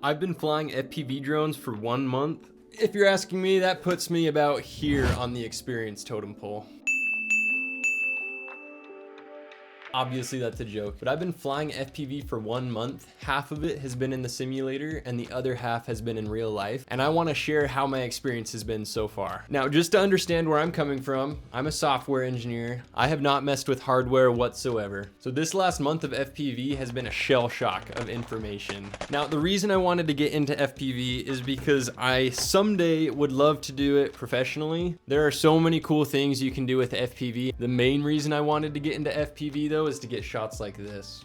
I've been flying FPV drones for 1 month. If you're asking me, that puts me about here on the experience totem pole. Obviously that's a joke, but I've been flying FPV for 1 month. Half of it has been in the simulator and the other half has been in real life. And I want to share how my experience has been so far. Now, just to understand where I'm coming from, I'm a software engineer. I have not messed with hardware whatsoever. So this last month of FPV has been a shell shock of information. Now, the reason I wanted to get into FPV is because I someday would love to do it professionally. There are so many cool things you can do with FPV. The main reason I wanted to get into FPV though is to get shots like this.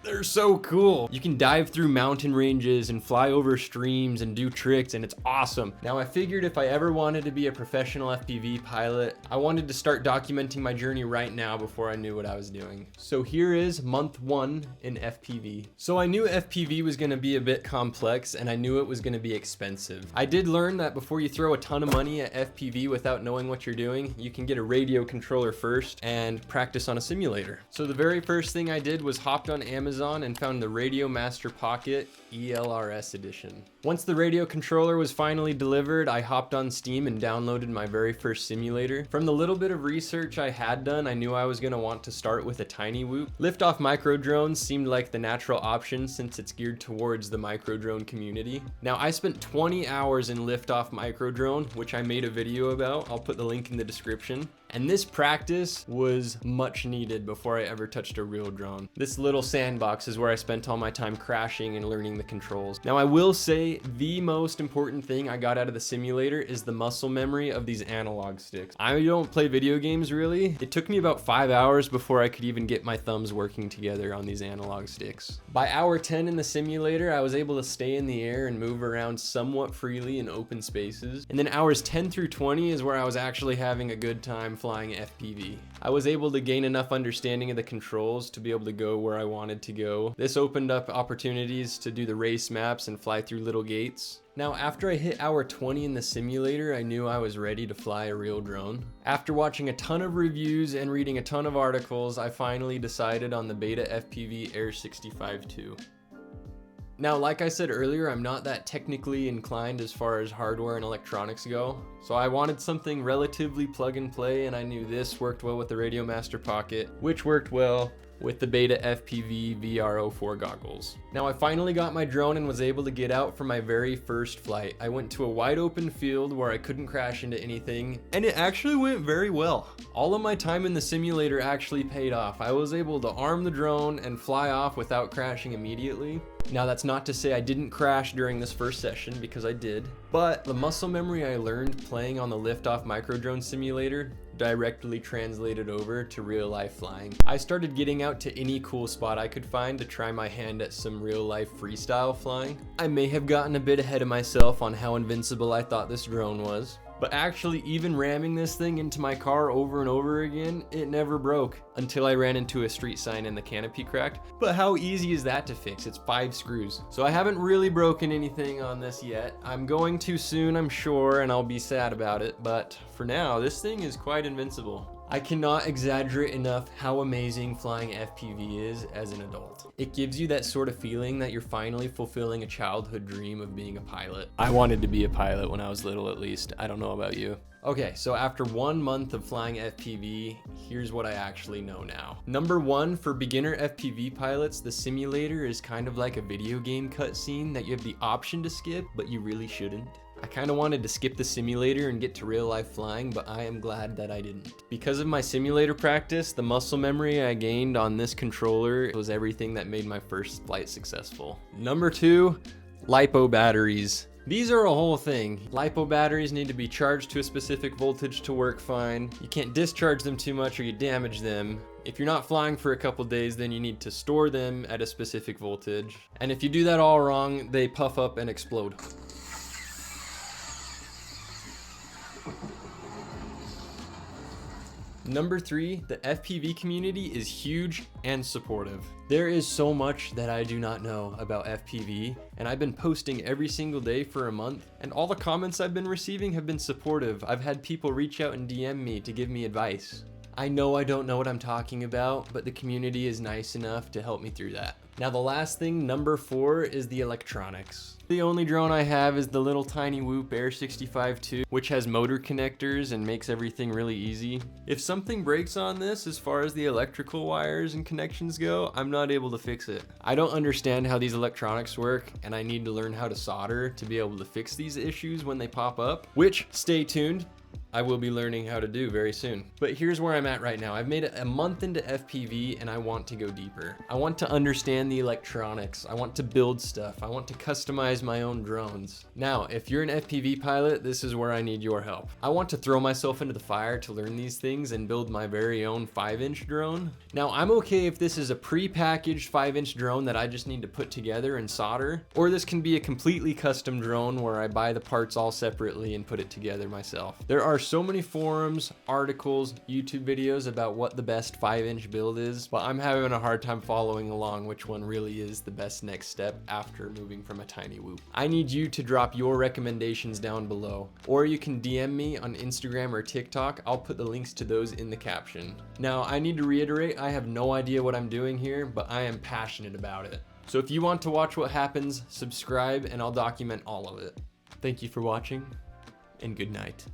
They're so cool. You can dive through mountain ranges and fly over streams and do tricks, and it's awesome. Now, I figured if I ever wanted to be a professional FPV pilot, I wanted to start documenting my journey right now before I knew what I was doing. So here is month 1 in FPV. So I knew FPV was gonna be a bit complex and I knew it was gonna be expensive. I did learn that before you throw a ton of money at FPV without knowing what you're doing, you can get a radio controller first and practice on a simulator. So the very first thing I did was hopped on Amazon and found the Radio Master Pocket ELRS edition. Once the radio controller was finally delivered, I hopped on Steam and downloaded my very first simulator. From the little bit of research I had done, I knew I was going to want to start with a tiny whoop. Liftoff micro drones seemed like the natural option since it's geared towards the micro drone community. Now, I spent 20 hours in Liftoff micro drone, which I made a video about. I'll put the link in the description. And this practice was much needed before I ever touched a real drone. This little sandbox is where I spent all my time crashing and learning the controls. Now, I will say the most important thing I got out of the simulator is the muscle memory of these analog sticks. I don't play video games really. It took me about 5 hours before I could even get my thumbs working together on these analog sticks. By hour 10 in the simulator, I was able to stay in the air and move around somewhat freely in open spaces. And then hours 10 through 20 is where I was actually having a good time flying FPV. I was able to gain enough understanding of the controls to be able to go where I wanted to go. This opened up opportunities to do the race maps and fly through little gates. Now, after I hit hour 20 in the simulator, I knew I was ready to fly a real drone. After watching a ton of reviews and reading a ton of articles, I finally decided on the BetaFPV Air65 II. Now, like I said earlier, I'm not that technically inclined as far as hardware and electronics go, so I wanted something relatively plug and play, and I knew this worked well with the Radio Master Pocket, which worked well with the BetaFPV VR04 goggles. Now, I finally got my drone and was able to get out for my very first flight. I went to a wide open field where I couldn't crash into anything, and it actually went very well. All of my time in the simulator actually paid off. I was able to arm the drone and fly off without crashing immediately. Now, that's not to say I didn't crash during this first session, because I did, but the muscle memory I learned playing on the Liftoff micro drone simulator directly translated over to real life flying. I started getting out to any cool spot I could find to try my hand at some real life freestyle flying. I may have gotten a bit ahead of myself on how invincible I thought this drone was, but actually even ramming this thing into my car over and over again, it never broke until I ran into a street sign and the canopy cracked. But how easy is that to fix? It's 5 screws. So I haven't really broken anything on this yet. I'm going to soon, I'm sure, and I'll be sad about it, but for now, this thing is quite invincible. I cannot exaggerate enough how amazing flying FPV is as an adult. It gives you that sort of feeling that you're finally fulfilling a childhood dream of being a pilot. I wanted to be a pilot when I was little, at least. I don't know about you. Okay, so after 1 month of flying FPV, here's what I actually know now. Number 1, for beginner FPV pilots, the simulator is kind of like a video game cutscene that you have the option to skip, but you really shouldn't. I kind of wanted to skip the simulator and get to real life flying, but I am glad that I didn't. Because of my simulator practice, the muscle memory I gained on this controller was everything that made my first flight successful. Number 2, LiPo batteries. These are a whole thing. LiPo batteries need to be charged to a specific voltage to work fine. You can't discharge them too much or you damage them. If you're not flying for a couple days, then you need to store them at a specific voltage. And if you do that all wrong, they puff up and explode. Number 3, the FPV community is huge and supportive. There is so much that I do not know about FPV, and I've been posting every single day for a month, and all the comments I've been receiving have been supportive. I've had people reach out and DM me to give me advice. I know I don't know what I'm talking about, but the community is nice enough to help me through that. Now the last thing, number 4, is the electronics. The only drone I have is the little tiny Whoop Air65 II, which has motor connectors and makes everything really easy. If something breaks on this as far as the electrical wires and connections go, I'm not able to fix it. I don't understand how these electronics work, and I need to learn how to solder to be able to fix these issues when they pop up, which, stay tuned, I will be learning how to do very soon. But here's where I'm at right now. I've made it a month into FPV and I want to go deeper. I want to understand the electronics. I want to build stuff. I want to customize my own drones. Now, if you're an FPV pilot, this is where I need your help. I want to throw myself into the fire to learn these things and build my very own 5-inch drone. Now, I'm okay if this is a pre-packaged 5-inch drone that I just need to put together and solder, or this can be a completely custom drone where I buy the parts all separately and put it together myself. There are so many forums, articles, YouTube videos about what the best 5-inch build is, but I'm having a hard time following along which one really is the best next step after moving from a tiny Whoop. I need you to drop your recommendations down below, or you can DM me on Instagram or TikTok. I'll put the links to those in the caption. Now, I need to reiterate, I have no idea what I'm doing here, but I am passionate about it. So if you want to watch what happens, subscribe and I'll document all of it. Thank you for watching, and good night.